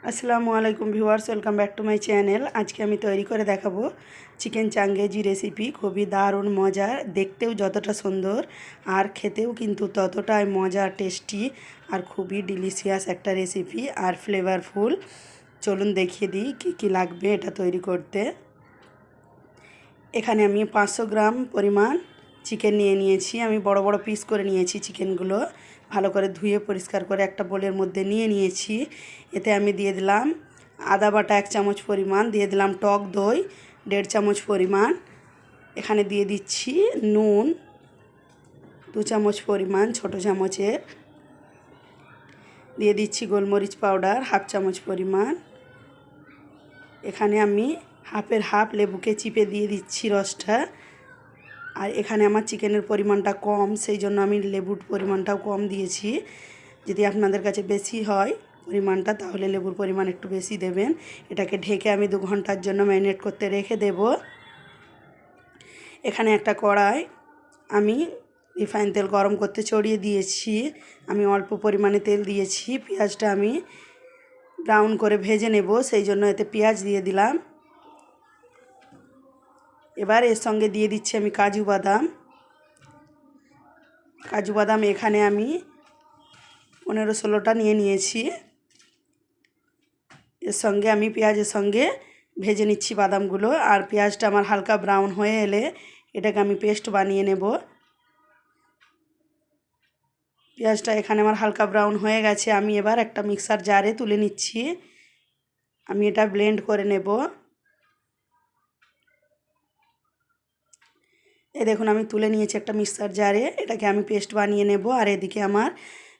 আসসালামু আলাইকুম viewers, welcome back to my channel. আজকে আমি তৈরি করে দেখাবো চিকেন চাঙ্গেজি রেসিপি। খুবই দারুণ মজার, দেখতেও যতটা সুন্দর আর খেতেও কিন্তু ততটাই মজা, টেস্টি আর খুবই ডিলিশিয়াস একটা রেসিপি আর ফ্লেভারফুল। চলুন দেখিয়ে দিই কী কী লাগবে এটা তৈরি করতে। এখানে আমি 500 গ্রাম পরিমাণ চিকেন নিয়ে নিয়েছি। আমি বড় বড় পিস করে নিয়েছি চিকেনগুলো, ভালো করে ধুয়ে পরিষ্কার করে একটা বোলের মধ্যে নিয়ে নিয়েছি। এতে আমি দিয়ে দিলাম আদা বাটা 1 চামচ পরিমাণ, দিয়ে দিলাম টক দই 1.5 চামচ পরিমাণ, এখানে দিয়ে দিচ্ছি নুন 2 চামচ পরিমাণ ছোটো চামচের, দিয়ে দিচ্ছি গোলমরিচ পাউডার 1/2 চামচ পরিমাণ। এখানে আমি হাফের হাফ লেবুকে চিপে দিয়ে দিচ্ছি রসটা। আর এখানে আমার চিকেনের পরিমাণটা কম, সেই জন্য আমি লেবুর পরিমাণটাও কম দিয়েছি। যদি আপনাদের কাছে বেশি হয় পরিমাণটা, তাহলে লেবুর পরিমাণ একটু বেশি দেবেন। এটাকে ঢেকে আমি 2 ঘন্টার জন্য ম্যারিনেট করতে রেখে দেব। এখানে একটা কড়াই আমি রিফাইন তেল গরম করতে চড়িয়ে দিয়েছি। আমি অল্প পরিমাণে তেল দিয়েছি। পেঁয়াজটা আমি ব্রাউন করে ভেজে নেব, সেই জন্য এতে পেঁয়াজ দিয়ে দিলাম। এবার এর সঙ্গে দিয়ে দিচ্ছি আমি কাজু বাদাম এখানে আমি 15-16টা নিয়ে নিয়েছি। এর সঙ্গে আমি পেঁয়াজের সঙ্গে ভেজে নিচ্ছি বাদামগুলো। আর পেঁয়াজটা আমার হালকা ব্রাউন হয়ে এলে এটাকে আমি পেস্ট বানিয়ে নেব। পেঁয়াজটা এখানে আমার হালকা ব্রাউন হয়ে গেছে। আমি এবার একটা মিক্সার জারে তুলে নিচ্ছি। আমি এটা ব্লেন্ড করে নেব। এই দেখুন আমি তুলে নিয়েছি একটা মিক্সার জারে, এটাকে আমি পেস্ট বানিয়ে নেব। আর এদিকে আমার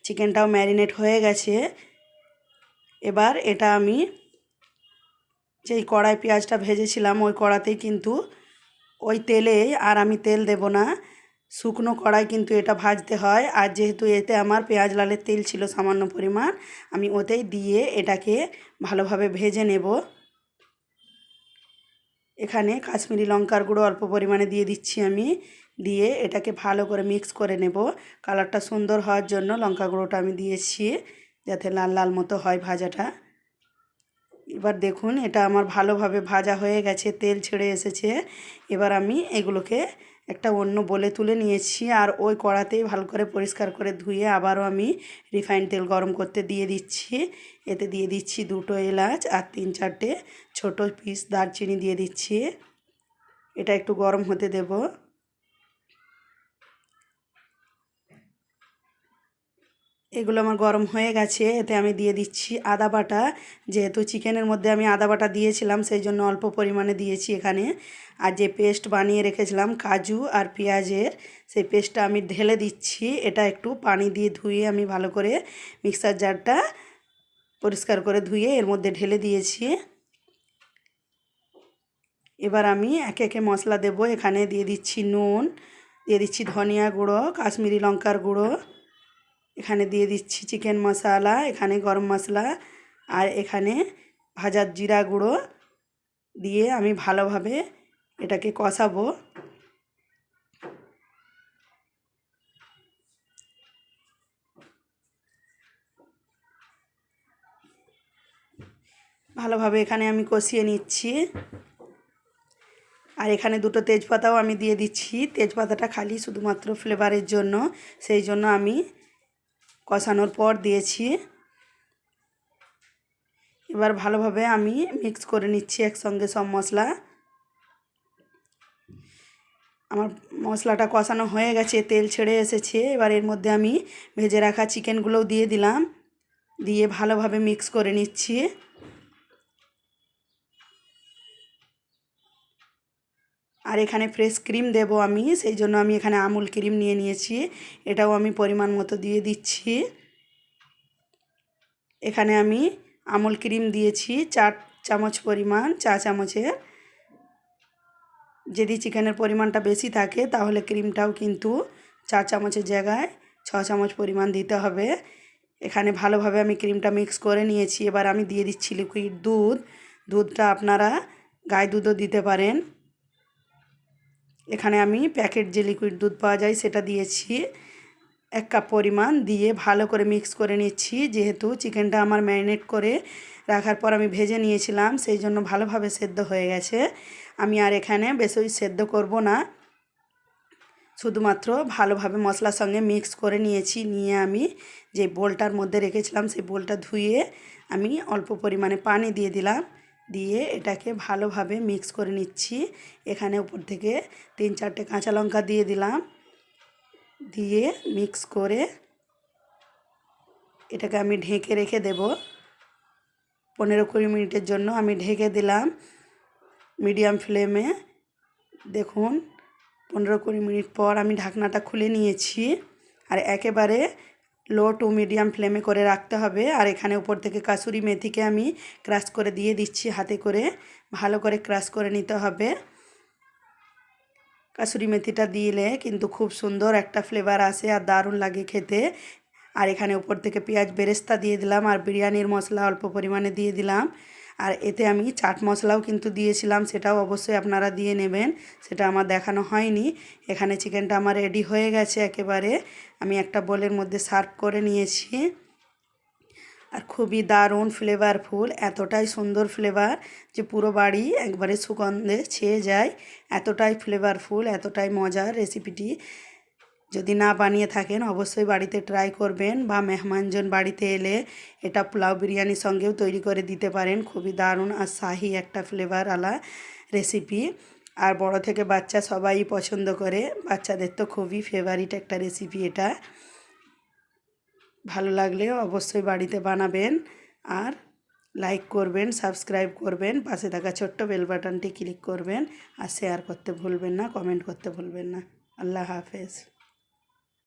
চিকেনটাও ম্যারিনেট হয়ে গেছে। এবার এটা আমি যেই কড়াই পেঁয়াজটা ভেজেছিলাম ওই কড়াতেই কিন্তু ওই তেলে, আর আমি তেল দেব না, শুকনো কড়াই কিন্তু এটা ভাজতে হয়। আর যেহেতু এতে আমার পেঁয়াজ লালের তেল ছিল সামান্য পরিমাণ, আমি ওতেই দিয়ে এটাকে ভালোভাবে ভেজে নেব। এখানে কাশ্মীরি লঙ্কার গুঁড়ো অল্প পরিমাণে দিয়ে দিচ্ছি আমি, দিয়ে এটাকে ভালো করে মিক্স করে নেব। কালারটা সুন্দর হওয়ার জন্য লঙ্কা গুঁড়োটা আমি দিয়েছি, যাতে লাল লাল মতো হয় ভাজাটা। এবার দেখুন এটা আমার ভালোভাবে ভাজা হয়ে গেছে, তেল ছেড়ে এসেছে। এবার আমি এগুলোকে একটা অন্য বলে তুলে নিয়েছি। আর ওই কড়াতেই ভালো করে পরিষ্কার করে ধুয়ে আবারও আমি রিফাইন তেল গরম করতে দিয়ে দিচ্ছি। এতে দিয়ে দিচ্ছি 2টো এলাচ আর 3-4টে ছোটো পিস দারচিনি দিয়ে দিচ্ছি। এটা একটু গরম হতে দেব। এগুলো আমার গরম হয়ে গেছে। এতে আমি দিয়ে দিচ্ছি আদা বাটা। যেহেতু চিকেনের মধ্যে আমি আদা বাটা দিয়েছিলাম, সেই জন্য অল্প পরিমাণে দিয়েছি এখানে। আর যে পেস্ট বানিয়ে রেখেছিলাম কাজু আর পেঁয়াজের, সেই পেস্টটা আমি ঢেলে দিচ্ছি। এটা একটু পানি দিয়ে ধুয়ে আমি ভালো করে মিক্সার জারটা পরিষ্কার করে ধুয়ে এর মধ্যে ঢেলে দিয়েছি। এবার আমি একে একে মশলা দেব। এখানে দিয়ে দিচ্ছি নুন, দিয়ে দিচ্ছি ধনিয়া গুঁড়ো, কাশ্মীরি লঙ্কার গুঁড়ো, এখানে দিয়ে দিচ্ছি চিকেন মশলা, এখানে গরম মশলা, আর এখানে ভাজা জিরা গুঁড়ো দিয়ে আমি ভালোভাবে এটাকে কষাবো। ভালোভাবে এখানে আমি কষিয়ে নিচ্ছি। আর এখানে 2টো তেজপাতাও আমি দিয়ে দিচ্ছি। তেজপাতাটা খালি শুধুমাত্র ফ্লেভারের জন্য, সেই জন্য আমি কষানোর পর দিয়েছি। এবার ভালোভাবে আমি মিক্স করে নিচ্ছি একসঙ্গে সব মশলা। আমার মশলাটা কষানো হয়ে গেছে, তেল ছেড়ে এসেছে। এবার এর মধ্যে আমি ভেজে রাখা চিকেনগুলোও দিয়ে দিলাম, দিয়ে ভালোভাবে মিক্স করে নিচ্ছি। আর এখানে ফ্রেশ ক্রিম দেব আমি, সেই জন্য আমি এখানে আমুল ক্রিম নিয়ে নিয়েছি, এটাও আমি পরিমাণ মতো দিয়ে দিচ্ছি। এখানে আমি আমুল ক্রিম দিয়েছি 4 চামচ পরিমাণ, চা চামচের। যদি চিকেনের পরিমাণটা বেশি থাকে তাহলে ক্রিমটাও কিন্তু 4 চামচের জায়গায় 6 চামচ পরিমাণ দিতে হবে। এখানে ভালোভাবে আমি ক্রিমটা মিক্স করে নিয়েছি। এবার আমি দিয়ে দিচ্ছি লিকুইড দুধ। দুধটা আপনারা গাই দুধও দিতে পারেন। এখানে আমি প্যাকেট যে লিকুইড দুধ পাওয়া যায় সেটা দিয়েছি 1 কাপ পরিমাণ, দিয়ে ভালো করে মিক্স করে নিচ্ছি। যেহেতু চিকেনটা আমার ম্যারিনেট করে রাখার পর আমি ভেজে নিয়েছিলাম, সেই জন্য ভালোভাবে সেদ্ধ হয়ে গেছে। আমি আর এখানে বেশি সেদ্ধ করব না, শুধুমাত্র ভালোভাবে মশলার সঙ্গে মিক্স করে নিয়েছি। নিয়ে আমি যে বোলটার মধ্যে রেখেছিলাম সেই বোলটা ধুয়ে আমি অল্প পরিমাণে পানি দিয়ে দিলাম, দিয়ে এটাকে ভালোভাবে মিক্স করে নিচ্ছি। এখানে উপর থেকে 3-4টে কাঁচা লঙ্কা দিয়ে দিলাম, দিয়ে মিক্স করে এটাকে আমি ঢেকে রেখে দেব 15-20 মিনিটের জন্য। আমি ঢেকে দিলাম মিডিয়াম ফ্লেমে। দেখুন 15-20 মিনিট পর আমি ঢাকনাটা খুলে নিয়েছি। আর একেবারে লো টু মিডিয়াম ফ্লেমে করে রাখতে হবে। আর এখানে উপর থেকে কাসুরি মেথিকে আমি ক্রাশ করে দিয়ে দিচ্ছি হাতে করে, ভালো করে ক্রাশ করে নিতে হবে। কাসুরি মেথিটা দিলে কিন্তু খুব সুন্দর একটা ফ্লেভার আসে আর দারুণ লাগে খেতে। আর এখানে উপর থেকে পেঁয়াজ বেরেস্তা দিয়ে দিলাম, আর বিরিয়ানির মশলা অল্প পরিমাণে দিয়ে দিলাম। আর এতে আমি চাট মশলাও কিন্তু দিয়েছিলাম, সেটাও অবশ্যই আপনারা দিয়ে নেবেন, সেটা আমার দেখানো হয়নি। এখানে চিকেনটা আমার রেডি হয়ে গেছে একেবারে। আমি একটা বোলের মধ্যে সার্ভ করে নিয়েছি। আর খুবই দারুণ ফ্লেভারফুল, এতটাই সুন্দর ফ্লেভার যে পুরো বাড়ি একবারে সুগন্ধে ছেয়ে যায়। এতটাই ফ্লেভারফুল, এতটাই মজার রেসিপিটি। যদি না বানিয়ে থাকেন অবশ্যই বাড়িতে ট্রাই করবেন, বা মেহমানজন বাড়িতে এলে এটা পোলাও বিরিয়ানির সঙ্গেও তৈরি করে দিতে পারেন। খুবই দারুণ আর শাহি একটা ফ্লেভার আলা রেসিপি। আর বড় থেকে বাচ্চা সবাই পছন্দ করে, বাচ্চাদের তো খুবই ফেভারিট একটা রেসিপি এটা। ভালো লাগলে অবশ্যই বাড়িতে বানাবেন, আর লাইক করবেন, সাবস্ক্রাইব করবেন, পাশে থাকা ছোট্ট বেল বাটনটি ক্লিক করবেন, আর শেয়ার করতে ভুলবেন না, কমেন্ট করতে ভুলবেন না। আল্লাহ হাফেজ।